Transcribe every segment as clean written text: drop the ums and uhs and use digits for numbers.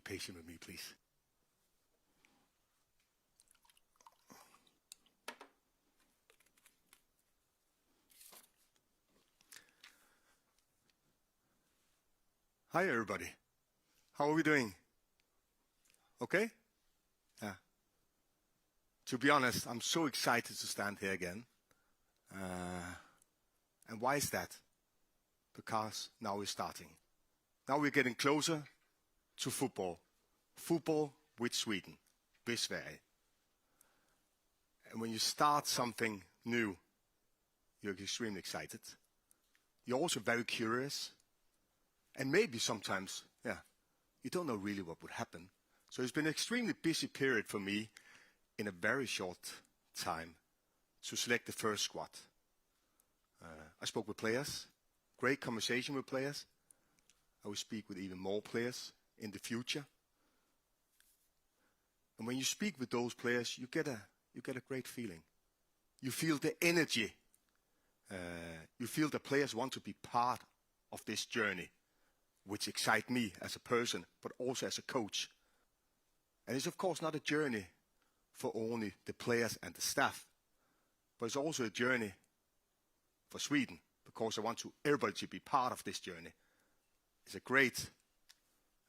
patient with me, please. Hi, everybody. How are we doing? Okay? Yeah. To be honest, I'm so excited to stand here again. And why is that? Because now we're starting. Now we're getting closer to football. Football with Sweden, with Sverige. And when you start something new, you're extremely excited. You're also very curious. And maybe sometimes, you don't know really what would happen. So it's been an extremely busy period for me in a very short time to select the first squad. I spoke with players, great conversation with players. I will speak with even more players in the future. And when you speak with those players, you get a great feeling. You feel the energy. You feel the players want to be part of this journey, which excites me as a person, but also as a coach. And it's of course not a journey for only the players and the staff, but it's also a journey for Sweden, because I want everybody to be part of this journey. It's a great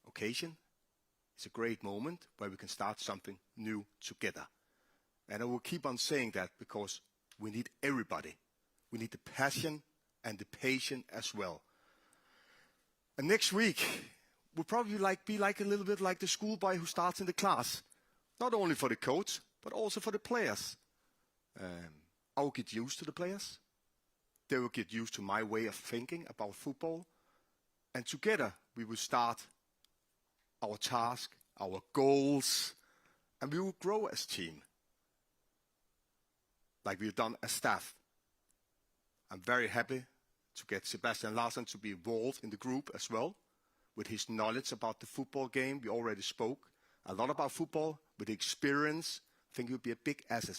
occasion. It's a great moment where we can start something new together. And I will keep on saying that because we need everybody. We need the passion and the patience as well. And next week will probably be a little bit like the schoolboy who starts in the class. Not only for the coach, but also for the players. I will get used to the players. They will get used to my way of thinking about football. And together we will start our task, our goals, and we will grow as a team. Like we've done as staff. I'm very happy to get Sebastian Larsson to be involved in the group as well. With his knowledge about the football game, we already spoke a lot about football. With the experience, I think it would be a big asset.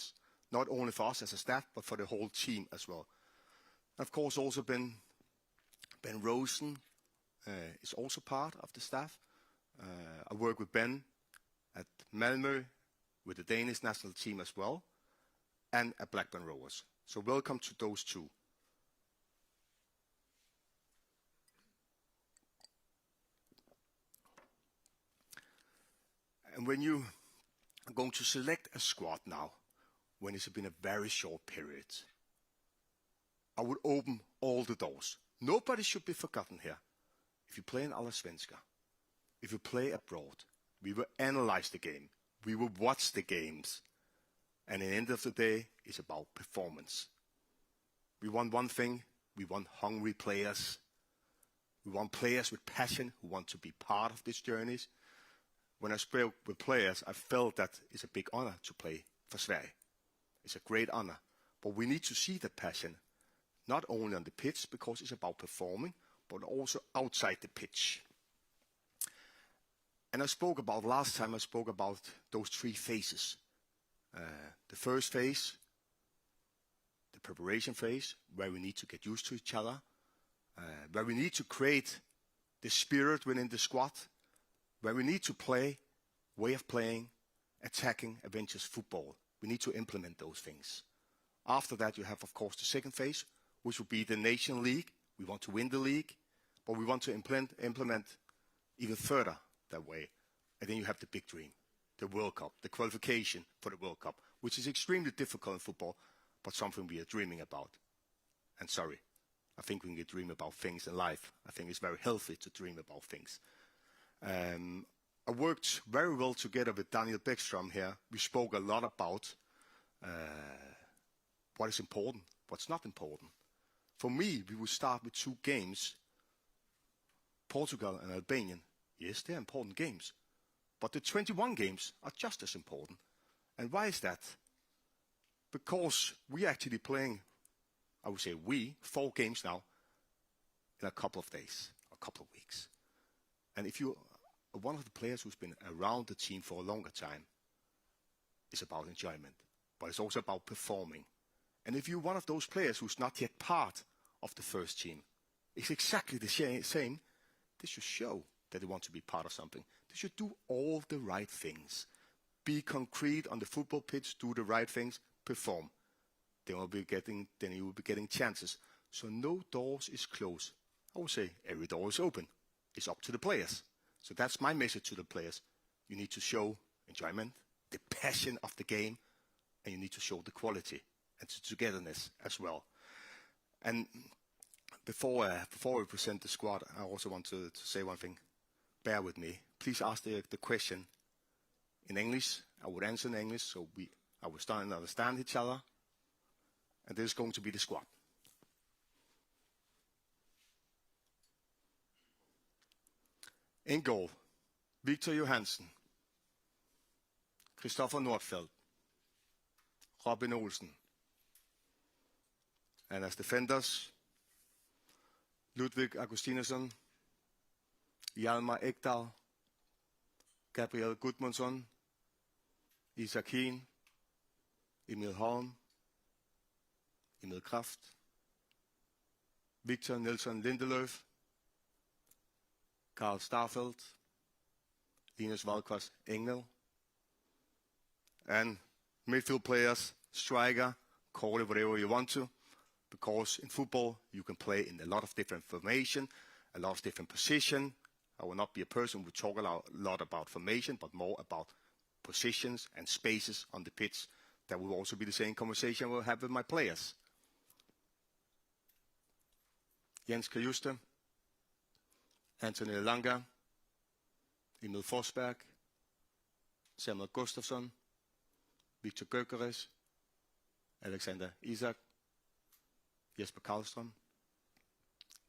Not only for us as a staff, but for the whole team as well. Of course, also Ben Rosen is also part of the staff. I work with Ben at Malmö, with the Danish national team as well, and at Blackburn Rovers. So welcome to those two. And when you are going to select a squad now, when it's been a very short period, I would open all the doors. Nobody should be forgotten here. If you play in Allsvenskan, if you play abroad, we will analyze the game. We will watch the games. And at the end of the day, it's about performance. We want one thing. We want hungry players. We want players with passion who want to be part of these journeys. When I spoke with players, I felt that it's a big honor to play for Sverige. It's a great honor. But we need to see the passion, not only on the pitch, because it's about performing, but also outside the pitch. And last time I spoke about those 3 phases. The first phase, the preparation phase, where we need to get used to each other, where we need to create the spirit within the squad, where we need to play, way of playing, attacking, adventurous football. We need to implement those things. After that, you have, of course, the second phase, which will be the Nation League. We want to win the league, but we want to implement even further that way. And then you have the big dream, the World Cup, the qualification for the World Cup, which is extremely difficult in football, but something we are dreaming about. And sorry, I think we can dream about things in life. I think it's very healthy to dream about things. I worked very well together with Daniel Bäckström here. We spoke a lot about what is important, what's not important. For me, we will start with 2 games, Portugal and Albania. Yes, they're important games, but the 21 games are just as important. And why is that? Because we're actually playing, I would say 4 games now in a couple of days, a couple of weeks. And if you are one of the players who's been around the team for a longer time, it's about enjoyment, but it's also about performing. And if you're one of those players who's not yet part of the first team, it's exactly the same. They should show that they want to be part of something. They You should do all the right things. Be concrete on the football pitch, do the right things, perform. Then you will be getting chances. So no doors is closed. I would say every door is open. It's up to the players. So that's my message to the players. You need to show enjoyment, the passion of the game, and you need to show the quality and the togetherness as well. And before we present the squad, I also want to say one thing. Bear with me. Please ask the question in English. I would answer in English, so I will start and understand each other. And this is going to be the squad. In goal, Victor Johansen, Christopher Nordfeldt, Robin Olsen. And as defenders, Ludvig Augustinsson, Hjalmar Ekdal, Gabriel Gudmundsson, Isak Hien, Emil Holm, Emil Kraft, Victor Nilsson Lindelöf, Karl Starfelt, Linus Valkvast Engel, and midfield players, striker, call it whatever you want to, because in football you can play in a lot of different formation, a lot of different position. I will not be a person who talk a lot about formation, but more about positions and spaces on the pitch. That will also be the same conversation we'll have with my players. Jens Kajuste, Anthony Elanga, Emil Forsberg, Samuel Gustafsson, Victor Gyökeres, Alexander Isak, Jesper Karlström,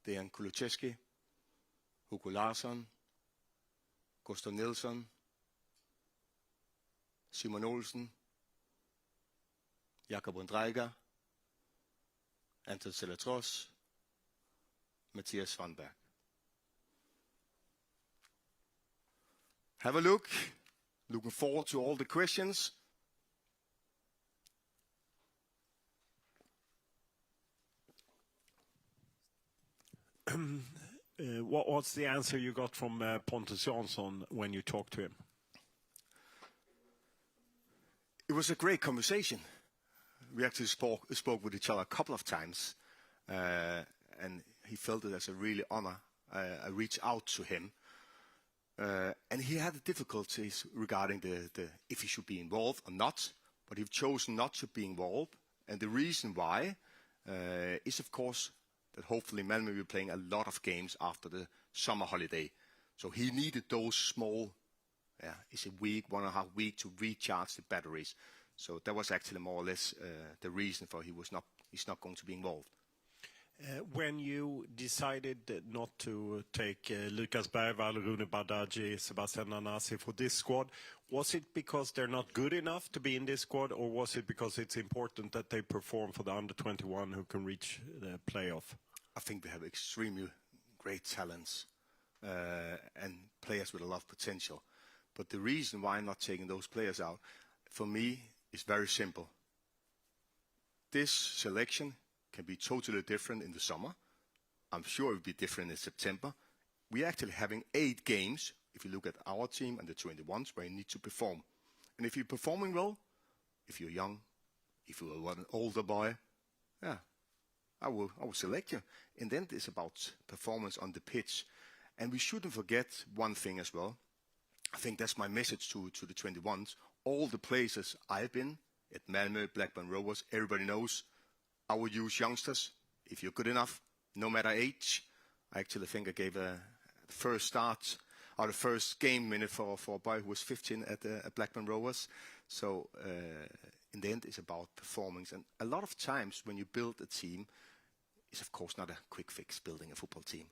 Dejan Kulusevski, Hugo Larsson, Gustav Nilsson, Simon Olsen, Jakob Undreiger, Anton Selatros, Mathias Svanberg. Have a look. Looking forward to all the questions. What's the answer you got from Pontus Jansson when you talked to him? It was a great conversation. We actually spoke with each other a couple of times, and he felt it as a really honor. I reached out to him, and he had difficulties regarding the if he should be involved or not, but he chose not to be involved. And the reason why is, of course, that hopefully Malmö will be playing a lot of games after the summer holiday. So he needed those small, it's a week, 1.5 weeks to recharge the batteries. So that was actually more or less the reason for he's not going to be involved. When you decided not to take Lucas Bergvall, Rune Bardghji, Sebastian Nanasi for this squad, was it because they're not good enough to be in this squad, or was it because it's important that they perform for the under-21 who can reach the playoff? I think we have extremely great talents and players with a lot of potential. But the reason why I'm not taking those players out, for me, is very simple. This selection can be totally different in the summer. I'm sure it will be different in September. We're actually having 8 games, if you look at our team and the 21s, where you need to perform. And if you're performing well, if you're young, if you're an older boy, I will select you. And then it's about performance on the pitch. And we shouldn't forget one thing as well. I think that's my message to the 21s. All the places I've been, at Malmö, Blackburn Rovers, everybody knows I would use youngsters if you're good enough, no matter age. I actually think I gave the first game minute for a boy who was 15 at Blackburn Rovers. So in the end, it's about performance. And a lot of times when you build a team, it's of course not a quick fix building a football team.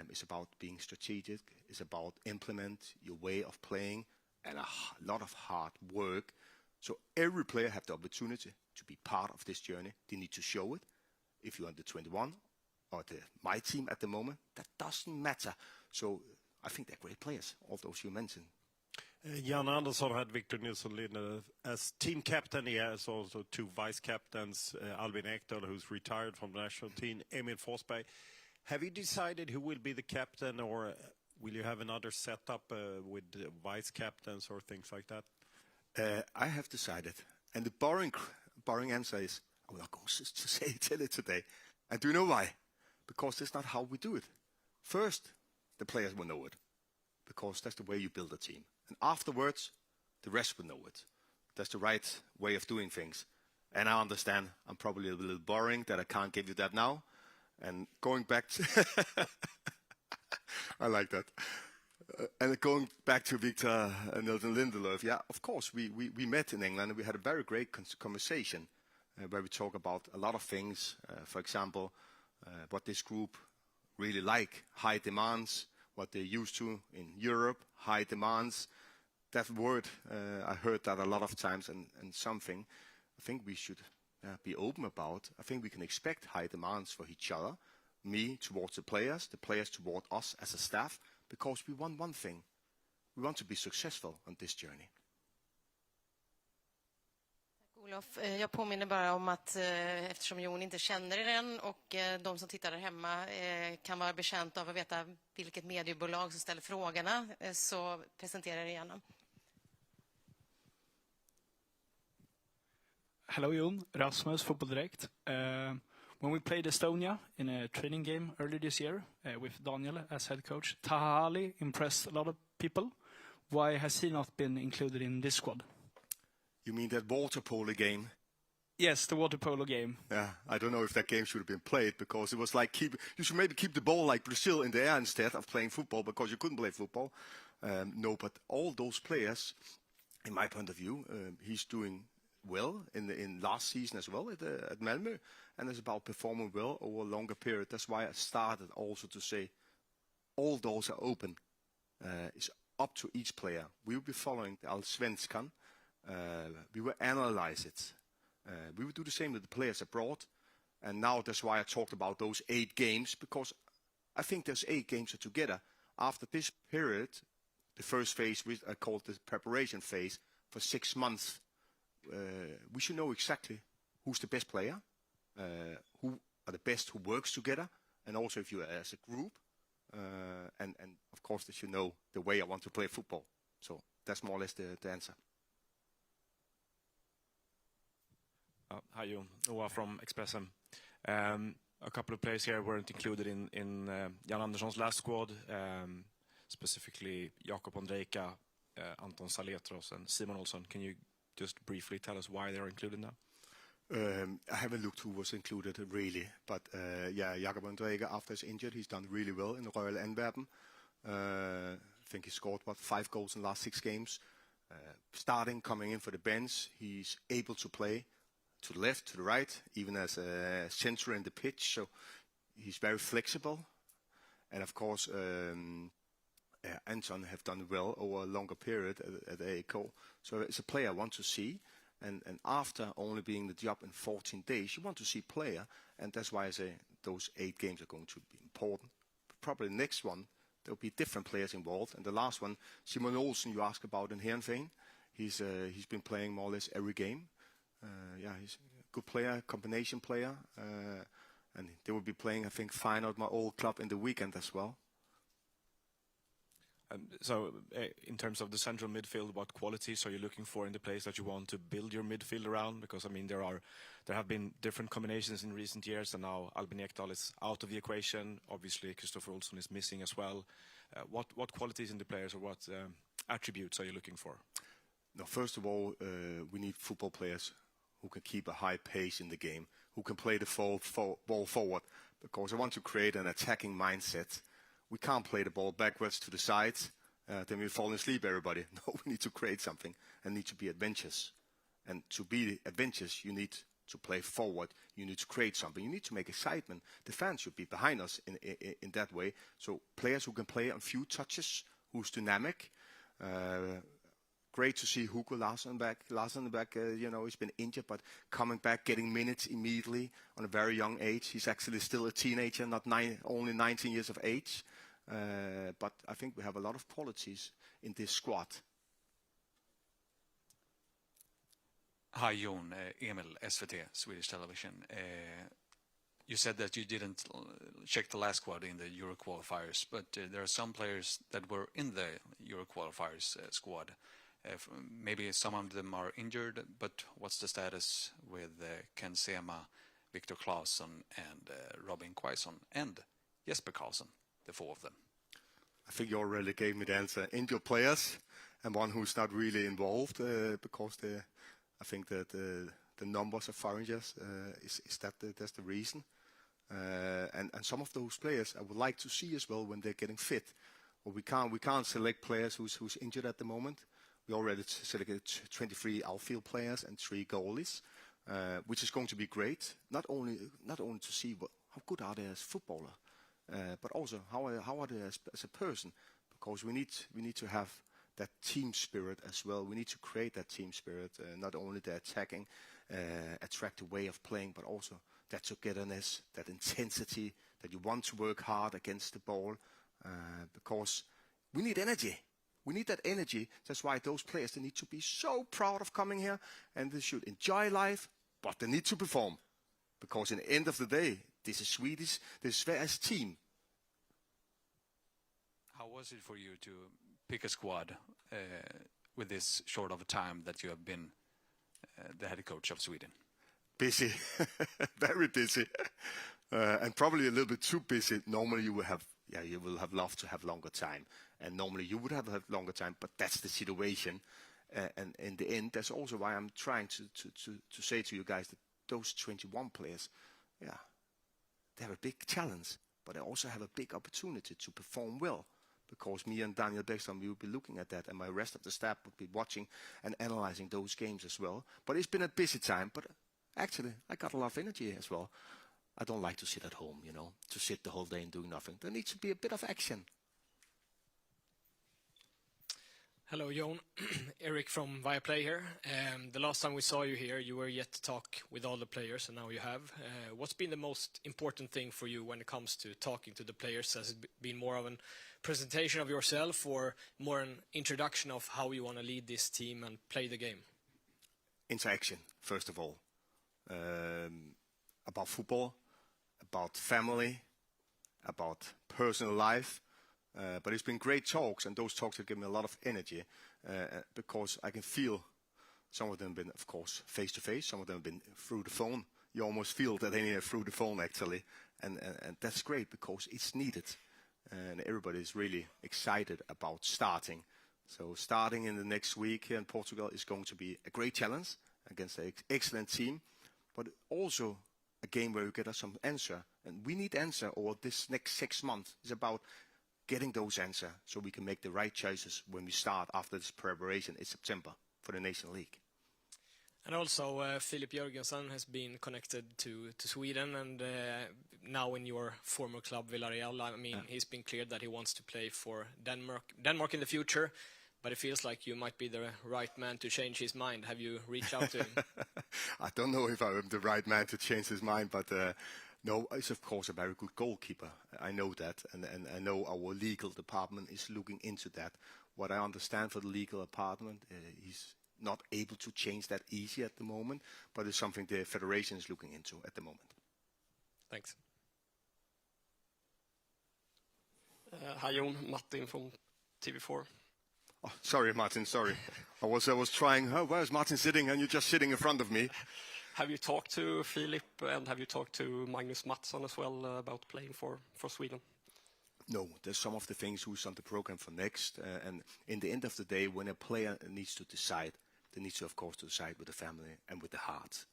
It's about being strategic. It's about implement your way of playing and a lot of hard work. So every player have the opportunity to be part of this journey. They need to show it. If you're under 21 or my team at the moment, that doesn't matter. So I think they're great players, all those you mentioned. Jan Andersson had Victor Nilsson Lindelöf as team captain. He has also 2 vice captains, Albin Ekdal, who's retired from the national team, Emil Forsberg. Have you decided who will be the captain, or Will you have another setup with vice captains or things like that? I have decided, and the boring answer is, I will not go to tell it today. And do you know why? Because that's not how we do it. First, the players will know it, because that's the way you build a team. And afterwards, the rest will know it. That's the right way of doing things. And I understand I'm probably a little boring that I can't give you that now. And going back to... I like that. And going back to Victor Nilsson Lindelöf, yeah, of course, we met in England and we had a very great conversation where we talk about a lot of things. For example, what this group really like, high demands, what they're used to in Europe, high demands. That word, I heard that a lot of times, and something I think we should be open about. I think we can expect high demands for each other, me towards the players toward us as a staff, because we want one thing. We want to be successful on this journey. Olof, jag påminner bara om att eftersom Jon inte känner den och de som tittar där hemma kan vara betjänta av att veta vilket mediebolag som ställer frågorna, så presenterar det gärna. Hello, Jon. Rasmus, Football Direct. When we played Estonia in a training game earlier this year with Daniel as head coach, Taha Ali impressed a lot of people. Why has he not been included in this squad? You mean that water polo game? Yes, the water polo game. Yeah, I don't know if that game should have been played, because it was like you should maybe keep the ball like Brazil in the air instead of playing football, because you couldn't play football. No, but all those players, in my point of view, he's doing well in last season as well at Malmö, and it's about performing well over a longer period. That's why I started also to say all doors are open. It's up to each player. We will be following the Allsvenskan. We will analyze it. We will do the same with the players abroad. And now that's why I talked about those 8 games, because I think those 8 games are together. After this period, the first phase, which I called the preparation phase, for 6 months, we should know exactly who's the best player, who are the best who works together, and also if you are as a group, and of course they should know the way I want to play football. So that's more or less the answer. Hi, Jon. Noah from Expressen. A couple of players here weren't included in Jan Andersson's last squad, specifically Jakob Ondrejka, Anton Saletros, and Simon Olsson. Can you just briefly tell us why they're included now? I haven't looked who was included really, but yeah, Jakob Ondrejka, after he's injured, he's done really well in Royal Antwerpen. I think he scored 5 goals in the last 6 games. Starting, coming in for the bench, he's able to play to the left, to the right, even as a center in the pitch. So he's very flexible. And of course, Anton have done well over a longer period at AEK. So it's a player I want to see. And after only being the job in 14 days, you want to see player. And that's why I say those 8 games are going to be important. Probably the next one, there'll be different players involved. And the last one, Simon Olsson, you asked about in Heerenveen. He's been playing more or less every game. Yeah, he's a good player, combination player. And they will be playing, I think, final at my old club in the weekend as well. So, in terms of the central midfield, what qualities are you looking for in the players that you want to build your midfield around? Because, I mean, there have been different combinations in recent years, and now Albin Ekdal is out of the equation. Obviously, Christopher Olsson is missing as well. What qualities in the players, or what attributes are you looking for? No, first of all, we need football players who can keep a high pace in the game, who can play the ball forward, because I want to create an attacking mindset. We can't play the ball backwards to the sides, then we fall asleep, everybody. No, we need to create something and need to be adventurous. And to be adventurous, you need to play forward. You need to create something. You need to make excitement. The fans should be behind us in that way. So players who can play on few touches, who's dynamic. Great to see Hugo Larsson back. You know, he's been injured, but coming back, getting minutes immediately on a very young age. He's actually still a teenager, not only 19 years of age. But I think we have a lot of qualities in this squad. Hi Jon, Emil, SVT, Swedish Television. You said that you didn't check the last squad in the Euro qualifiers, but there are some players that were in the Euro qualifiers squad. Maybe some of them are injured, but what's the status with Ken Sema, Victor Claesson, and Robin Quaison, and Jesper Karlsson, the four of them? I think you already gave me the answer. Injured players, and one who's not really involved because I think that the numbers of foreigners that's the reason. And some of those players I would like to see as well when they're getting fit. Well, we can't select players who's injured at the moment. We already selected 23 outfield players and 3 goalies, which is going to be great. Not only to see how good are they as footballer, but also how are they as a person. Because we need to have that team spirit as well. We need to create that team spirit, not only the attacking, attractive way of playing, but also that togetherness, that intensity, that you want to work hard against the ball, because we need energy. We need that energy. That's why those players, they need to be so proud of coming here, and they should enjoy life, but they need to perform. Because in the end of the day, this is Swedish, this is Sveriges team. How was it for you to pick a squad with this short of a time that you have been the head coach of Sweden? Busy, very busy, and probably a little bit too busy. Normally you will have loved to have longer time, and normally you would have longer time, but that's the situation. And in the end, that's also why I'm trying to say to you guys that those 21 players, they have a big challenge, but they also have a big opportunity to perform well. Because me and Daniel Bäckström, we will be looking at that, and my rest of the staff would be watching and analyzing those games as well. But it's been a busy time, but actually I got a lot of energy as well. I don't like to sit at home, to sit the whole day and doing nothing. There needs to be a bit of action. Hello, Jon. Eric from Viaplay here. The last time we saw you here, you were yet to talk with all the players, and now you have. What's been the most important thing for you when it comes to talking to the players? Has it been more of a presentation of yourself, or more an introduction of how you want to lead this team and play the game? Interaction, first of all. About football, about family, about personal life. But it's been great talks, and those talks have given me a lot of energy, because I can feel some of them have been, of course, face-to-face. Some of them have been through the phone. You almost feel that they are through the phone, actually. And that's great, because it's needed. And everybody is really excited about starting. So starting in the next week here in Portugal is going to be a great challenge against an excellent team, but also a game where you get us some answer. And we need answer over this next 6 months. It's about getting those answers so we can make the right choices when we start after this preparation in September for the National League. And also, Filip Jörgensen has been connected to Sweden, and now in your former club Villarreal, he's been cleared that he wants to play for Denmark in the future, but it feels like you might be the right man to change his mind. Have you reached out to him? I don't know if I'm the right man to change his mind, but no, he's of course a very good goalkeeper. I know that, and I know our legal department is looking into that. What I understand for the legal department, he's not able to change that easy at the moment, but it's something the federation is looking into at the moment. Thanks. Hi Jon, Martin from TV4. Oh, sorry, Martin, sorry. I was trying, where's Martin sitting? And you're just sitting in front of me. Have you talked to Filip, and have you talked to Magnus Mattsson as well about playing for Sweden? No, there's some of the things who's on the program for next. And in the end of the day, when a player needs to decide, they need to, of course, to decide with the family and with the heart.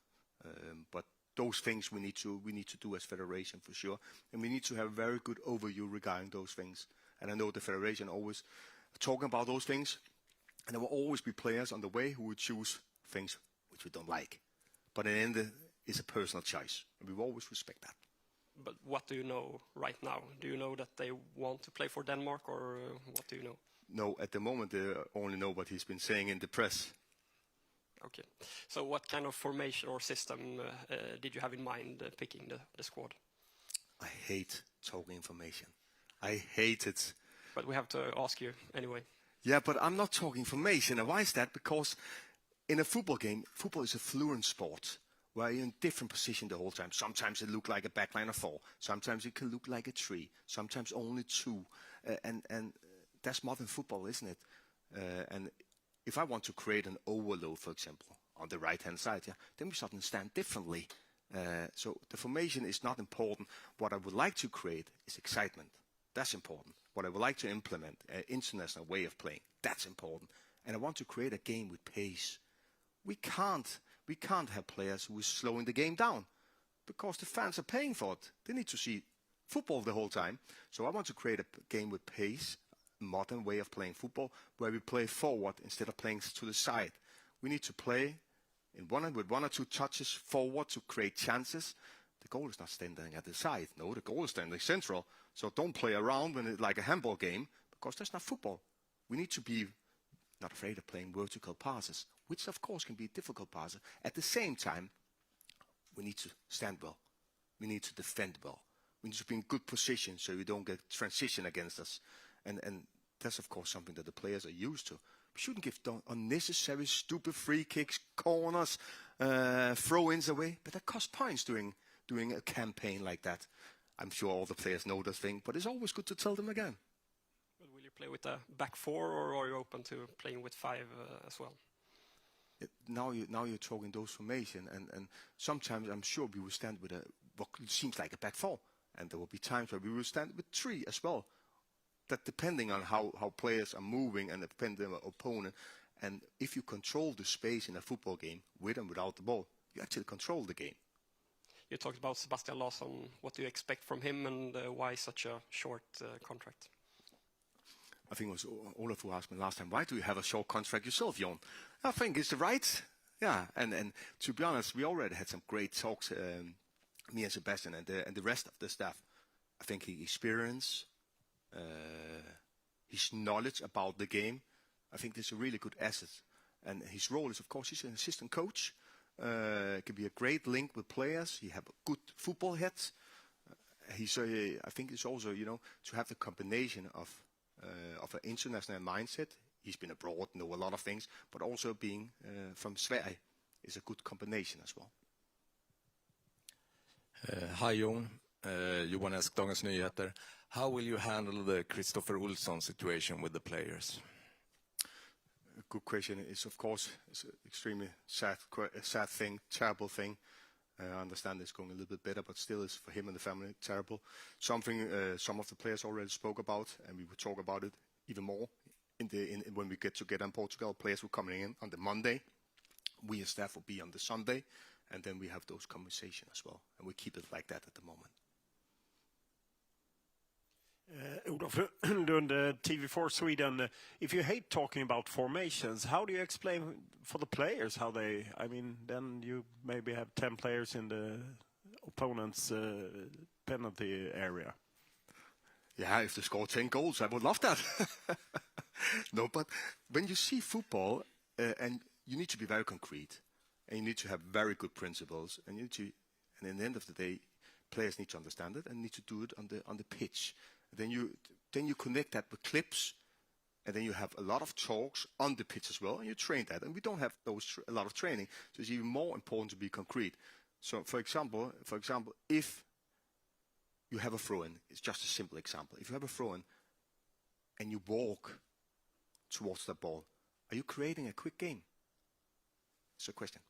But those things we need to do as federation for sure. And we need to have a very good overview regarding those things. And I know the federation always talking about those things. And there will always be players on the way who would choose things which we don't like. But in the end, it's a personal choice. And we will always respect that. But what do you know right now? Do you know that they want to play for Denmark, or what do you know? No, at the moment, they only know what he's been saying in the press. Okay. So what kind of formation or system did you have in mind picking the squad? I hate talking information. I hate it. But we have to ask you anyway. Yeah, but I'm not talking information. And why is that? Because in a football game, football is a fluent sport. where you're in different position the whole time. Sometimes it look like a backline of 4. Sometimes it can look like a 3. Sometimes only 2. And that's modern football, isn't it? And if I want to create an overload, for example, on the right-hand side, then we suddenly stand differently. So the formation is not important. What I would like to create is excitement. That's important. What I would like to implement, an international way of playing, that's important. And I want to create a game with pace. We can't have players who is slowing the game down because the fans are paying for it. They need to see football the whole time. So I want to create a game with pace, a modern way of playing football, where we play forward instead of playing to the side. We need to play with 1 or 2 touches forward to create chances. The goal is not standing at the side. No, the goal is standing central. So don't play around when it's like a handball game, because that's not football. We need to be not afraid of playing vertical passes, which of course can be difficult passes. At the same time, we need to stand well. We need to defend well. We need to be in good position so we don't get transition against us. And that's of course something that the players are used to. We shouldn't give unnecessary, stupid free kicks, corners, throw-ins away. But that costs points doing a campaign like that. I'm sure all the players know this thing, but it's always good to tell them again. But will you play with a back 4, or are you open to playing with 5 as well? Now you're talking those formation, and sometimes I'm sure we will stand with what seems like a back 4, and there will be times where we will stand with 3 as well. That depending on how players are moving and depending on the opponent, and if you control the space in a football game with and without the ball, you actually control the game. You talked about Sebastian Larsson. What do you expect from him, and why such a short contract? I think it was Olaf who asked me last time, why do you have a short contract yourself, Jon? I think it's the right. Yeah, and to be honest, we already had some great talks, me and Sebastian and the rest of the staff. I think his experience, his knowledge about the game, I think this is a really good asset. And his role is, of course, he's an assistant coach. Can be a great link with players. He have a good football head. I think it's also, to have the combination of an international mindset. He's been abroad, know a lot of things, but also being from Sverige is a good combination as well. Hi Jon, Johan Esk, Dagens Nyheter. How will you handle the Christopher Olsson situation with the players? A good question. It's of course it's an extremely sad thing, terrible thing. I understand it's going a little bit better, but still it's for him and the family terrible. Something some of the players already spoke about, and we will talk about it even more when we get together in Portugal. Players will coming in on the Monday. We as staff will be on the Sunday, and then we have those conversations as well, and we keep it like that at the moment. Olof Lund, TV4 Sweden. If you hate talking about formations, how do you explain for the players how they? I mean, then you maybe have 10 players in the opponent's penalty area. Yeah, if they score 10 goals, I would love that. No, but when you see football, and you need to be very concrete, and you need to have very good principles, and in the end of the day, players need to understand it and need to do it on the pitch. Then you connect that with clips, and then you have a lot of talks on the pitch as well, and you train that. And we don't have a lot of training, so it's even more important to be concrete. So, for example, if you have a throw-in, it's just a simple example. If you have a throw-in and you walk towards the ball, are you creating a quick game? It's a question.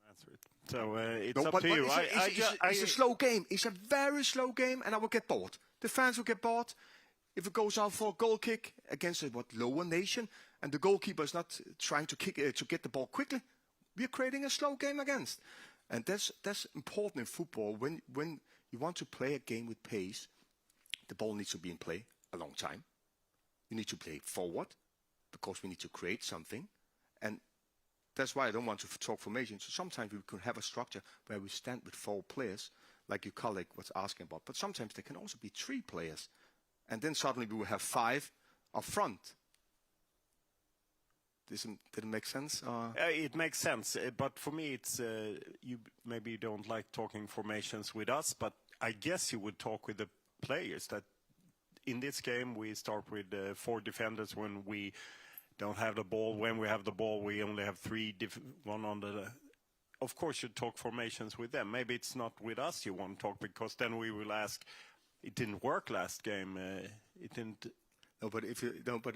Answer it. So it's up to you. It's a slow game. It's a very slow game, and I will get bored. The fans will get bored if it goes out for a goal kick against a lower nation, and the goalkeeper is not trying to get the ball quickly. We are creating a slow game against, and that's important in football. When you want to play a game with pace, the ball needs to be in play a long time. You need to play forward because we need to create something, and that's why I don't want to talk formation. So sometimes we could have a structure where we stand with 4 players, like your colleague was asking about. But sometimes there can also be 3 players. And then suddenly we will have 5 up front. Did it make sense? It makes sense. But for me, it's you maybe don't like talking formations with us, but I guess you would talk with the players that in this game we start with 4 defenders when we don't have the ball. When we have the ball, we only have 3, one on the of course, you talk formations with them. Maybe it's not with us you want to talk, because then we will ask, it didn't work last game. It didn't. No, but if you no, but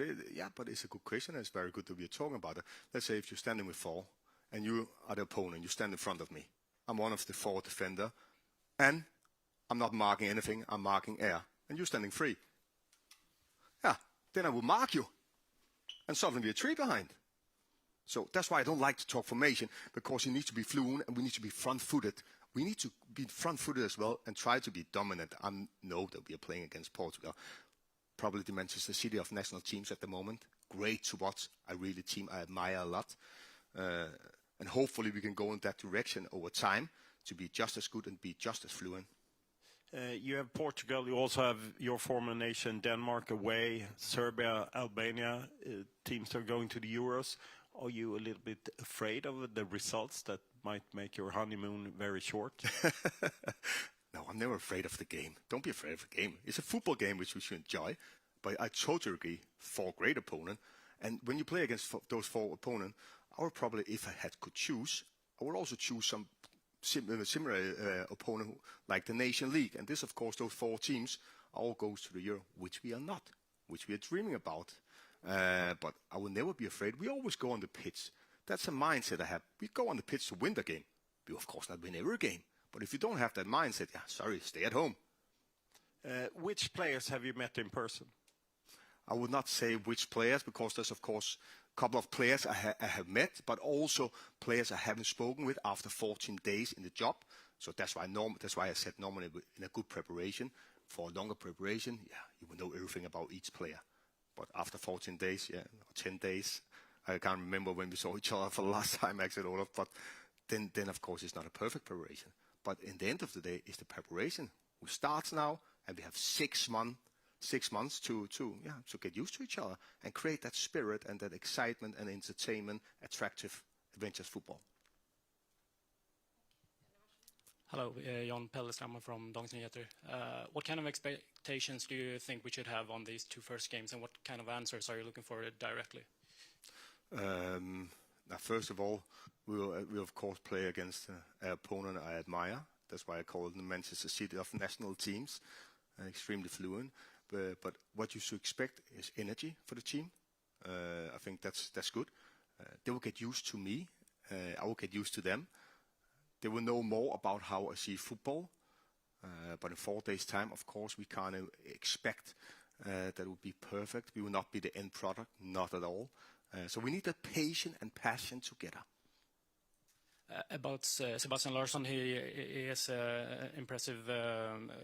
but it's a good question. It's very good that we're talking about it. Let's say if you're standing with 4, and you are the opponent, you stand in front of me. I'm one of the 4 defender, and I'm not marking anything. I'm marking air, and you're standing free. Yeah, then I will mark you, and suddenly we're 3 behind. So that's why I don't like to talk formation, because you need to be fluent and we need to be front-footed. We need to be front-footed as well and try to be dominant. I know that we are playing against Portugal, probably the Manchester City of national teams at the moment. Great to watch. Team I admire a lot. And hopefully we can go in that direction over time to be just as good and be just as fluent. You have Portugal, you also have your former nation, Denmark, away, Serbia, Albania, teams are going to the Euros. Are you a little bit afraid of the results that might make your honeymoon very short? No, I'm never afraid of the game. Don't be afraid of the game. It's a football game which we should enjoy. But I totally agree, 4 great opponents. And when you play against those 4 opponents, I would probably, if I could choose, I would also choose some similar opponent like the Nation League. And this, of course, those 4 teams all goes to the Euro, which we are not, which we are dreaming about. But I will never be afraid. We always go on the pitch. That's a mindset I have. We go on the pitch to win the game. We, of course, not win every game. But if you don't have that mindset, sorry, stay at home. Which players have you met in person? I would not say which players, because there's, of course, a couple of players I have met, but also players I haven't spoken with after 14 days in the job. So that's why I said normally in a good preparation, for a longer preparation, you will know everything about each player. But after 14 days, or 10 days, I can't remember when we saw each other for the last time, actually, Olaf. But then, of course, it's not a perfect preparation. But in the end of the day, it's the preparation who starts now, and we have 6 months to get used to each other and create that spirit and that excitement and entertainment, attractive, adventurous football. Hello, Jon Dahl from Dagens Nyheter. What kind of expectations do you think we should have on these 2 first games, and what kind of answers are you looking for directly? Now, first of all, we'll of course play against an opponent I admire. That's why I call it the Manchester City of national teams. Extremely fluent. But what you should expect is energy for the team. I think that's good. They will get used to me. I will get used to them. They will know more about how I see football. But in 4 days' time, of course, we can't expect that it will be perfect. We will not be the end product, not at all. So we need that patience and passion together. About Sebastian Larsson, he has impressive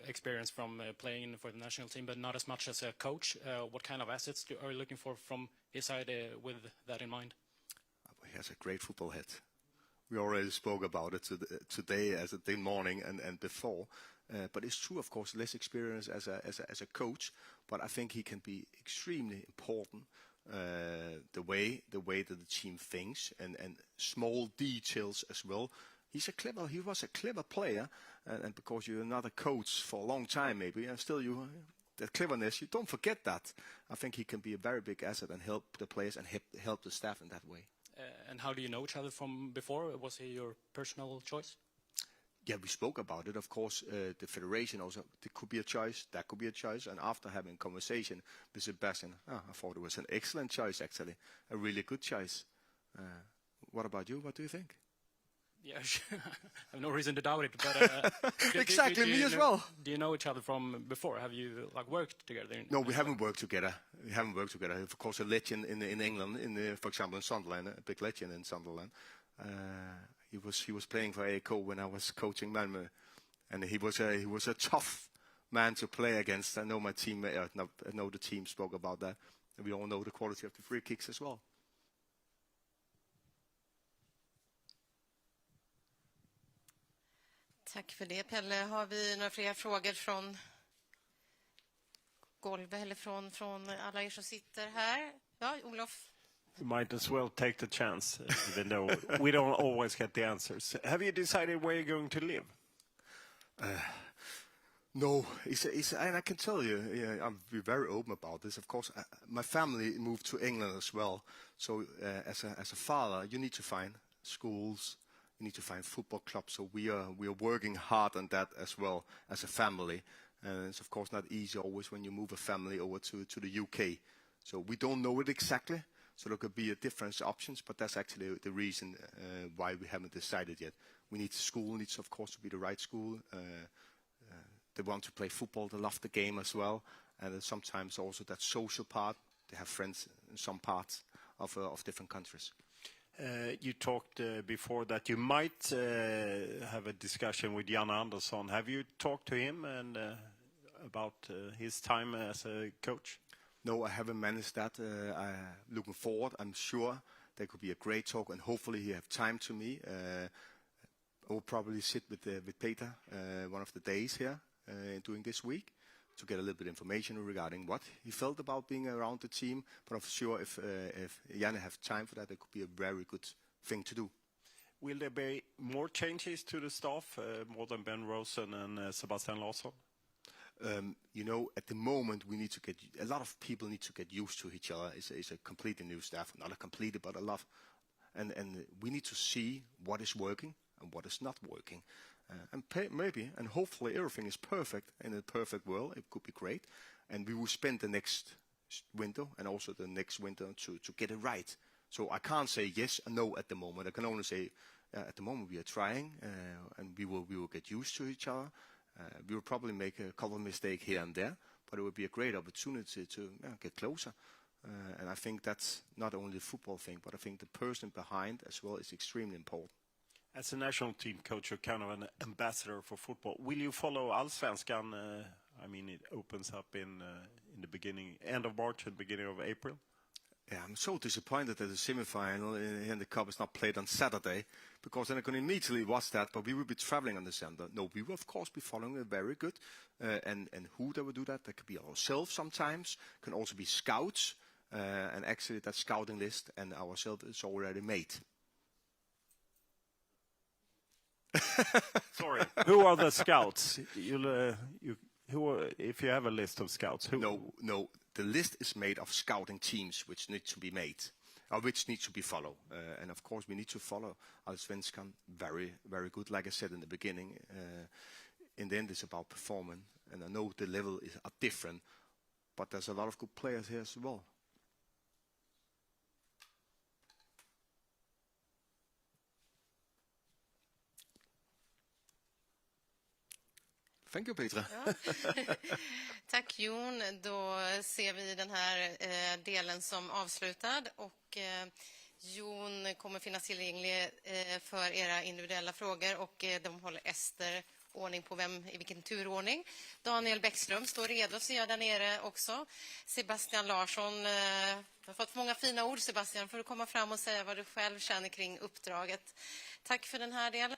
experience from playing for the national team, but not as much as a coach. What kind of assets are you looking for from his side with that in mind? He has a great football head. We already spoke about it today, as the morning and before. But it's true, of course, less experience as a coach. But I think he can be extremely important. The way that the team thinks and small details as well. He was a clever player, and because you're not a coach for a long time, maybe, and still that cleverness, you don't forget that. I think he can be a very big asset and help the players and help the staff in that way. And how do you know each other from before? Was he your personal choice? Yeah, we spoke about it. Of course, the federation also, there could be a choice, that could be a choice. And after having a conversation with Sebastian, I thought it was an excellent choice, actually. A really good choice. What about you? What do you think? Yeah, I have no reason to doubt it. But exactly, me as well. Do you know each other from before? Have you worked together? No, we haven't worked together. We haven't worked together. Of course, a legend in England, for example, in Sunderland, a big legend in Sunderland. He was playing for AIK when I was coaching Malmö, and he was a tough man to play against. I know my team. I know the team spoke about that, and we all know the quality of the free kicks as well. Tack för det, Pelle. Har vi några fler frågor från golvet eller från alla er som sitter här? Ja, Olof. You might as well take the chance, even though we don't always get the answers. Have you decided where you're going to live? No, and I can tell you, I'm very open about this. Of course, my family moved to England as well. So as a father, you need to find schools, we need to find football clubs. So we are working hard on that as well as a family. And it's of course not easy always when you move a family over to the UK. So we don't know it exactly. So there could be different options, but that's actually the reason why we haven't decided yet. We need school needs of course to be the right school. They want to play football, they love the game as well, and sometimes also that social part. They have friends in some parts of different countries. You talked before that you might have a discussion with Jan Andersson. Have you talked to him and about his time as a coach? No, I haven't managed that. I'm looking forward. I'm sure there could be a great talk, and hopefully he have time to me. I will probably sit with Peter one of the days here during this week to get a little bit of information regarding what he felt about being around the team. But I'm sure if Janne have time for that, it could be a very good thing to do. Will there be more changes to the staff, more than Ben Rosen and Sebastian Larsson? You know, at the moment, we need to a lot of people need to get used to each other. It's a completely new staff, not a completely, but a lot. And we need to see what is working and what is not working. And maybe, and hopefully everything is perfect in a perfect world. It could be great. And we will spend the next winter and also the next winter to get it right. So I can't say yes and no at the moment. I can only say at the moment we are trying and we will get used to each other. We will probably make a couple of mistakes here and there, but it would be a great opportunity to get closer. And I think that's not only the football thing, but I think the person behind as well is extremely important. As a national team coach, you're kind of an ambassador for football. Will you follow Allsvenskan? I mean, it opens up in the beginning, end of March and beginning of April. Yeah, I'm so disappointed that the semi-final in the cup is not played on Saturday, because then I can immediately watch that, but we will be traveling on December. No, we will of course be following it very good. And who that will do that? That could be ourselves sometimes, can also be scouts, and actually that scouting list and ourselves is already made. Sorry, who are the scouts? If you have a list of scouts, who? No. The list is made of scouting teams which need to be made, or which need to be followed. And of course we need to follow Allsvenskan very, very good. Like I said in the beginning, in the end it's about performance. And I know the level are different, but there's a lot of good players here as well. Thank you, Petra. Ja. Tack Jon. Då ser vi den här delen som avslutad och Jon kommer finnas tillgänglig för era individuella frågor och de håller Ester ordning på i vilken turordning. Daniel Bäckström står redo, ser jag där nere också. Sebastian Larsson, har fått många fina ord Sebastian, för att komma fram och säga vad du själv känner kring uppdraget. Tack för den här delen.